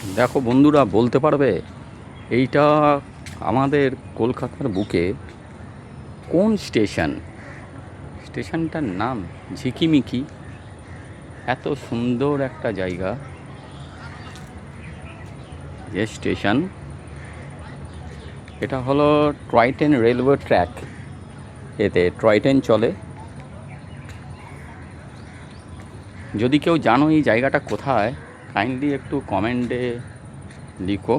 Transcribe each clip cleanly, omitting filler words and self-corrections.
দেখো বন্ধুরা, বলতে পারবে এইটা আমাদের কলকাতার বুকে কোন স্টেশন? স্টেশনটার নাম ঝিকিমিকি। এত সুন্দর একটা জায়গা, যে স্টেশন, এটা হলো টয় ট্রেন রেলওয়ে ট্র্যাক। এতে টয় ট্রেন চলে। যদি কেউ জানো এই জায়গাটা কোথায়, কাইন্ডলি একটু কমেন্টে লিখো।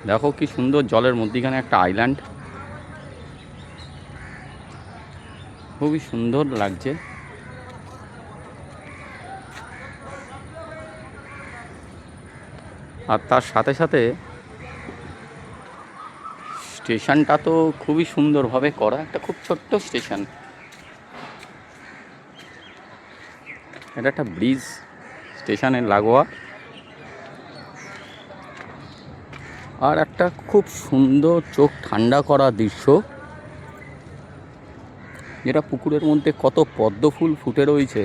দেখো কি সুন্দর, জলের মধ্যিখানে একটা আইল্যান্ড, খুবই সুন্দর লাগছে। আর তার সাথে সাথে স্টেশনটা তো খুবই সুন্দরভাবে করা, একটা খুব ছোট্ট স্টেশন। এটা একটা ব্রিজ স্টেশনের লাগোয়া। আর একটা খুব সুন্দর চোখ ঠান্ডা করা দৃশ্য, যেটা পুকুরের মধ্যে কত পদ্ম ফুল ফুটে রয়েছে।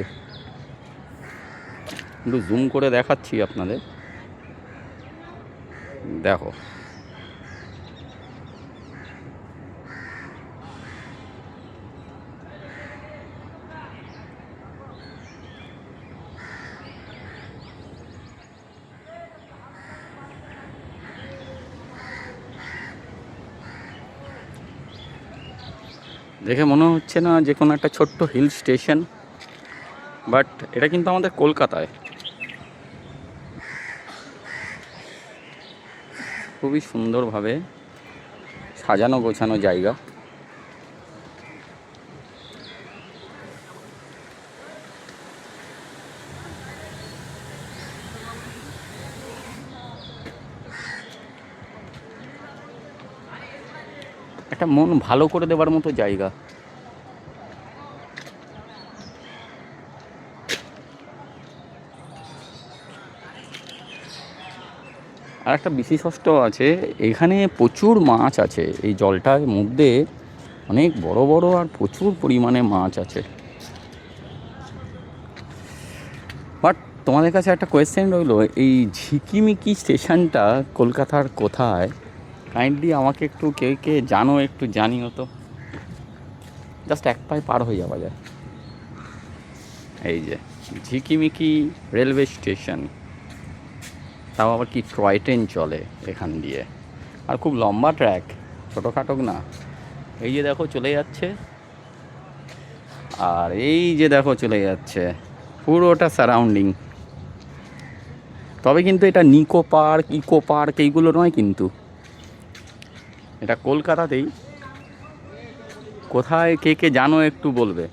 একটু জুম করে দেখাচ্ছি আপনাদের, দেখো। দেখে মনে হচ্ছে না যে কোনো একটা ছোট্ট হিল স্টেশন, বাট এটা কিন্তু আমাদের কলকাতায়। খুবই সুন্দরভাবে সাজানো গোছানো জায়গা। একটা মন ভালো করে দেওয়ার মতো জায়গা। আর একটা বিশেষত্ব আছে, এখানে প্রচুর মাছ আছে। এই জলটার মধ্যে অনেক বড় বড় আর প্রচুর পরিমাণে মাছ আছে। বাট তোমাদের কাছে একটা কোয়েশ্চেন রইলো, এই ঝিকিমিকি স্টেশনটা কলকাতার কোথায়? কাইন্ডলি আমাকে একটু কে কে জানো একটু জানিও তো। জাস্ট এক পায়ে পার হয়ে যাওয়া যায়। এই যে ঝিকিমিকি রেলওয়ে স্টেশন, তাও আবার কি টয় ট্রেন চলে এখান দিয়ে। আর খুব লম্বা ট্র্যাক, ছোটোখাটো না। এই যে দেখো চলে যাচ্ছে, আর এই যে দেখো চলে যাচ্ছে, পুরোটা সারাউন্ডিং। তবে কিন্তু এটা নিকো পার্ক, ইকো পার্ক এইগুলো নয় কিন্তু, এটা কলকাতাতেই। কোথায় কে কে জানো একটু বলবে।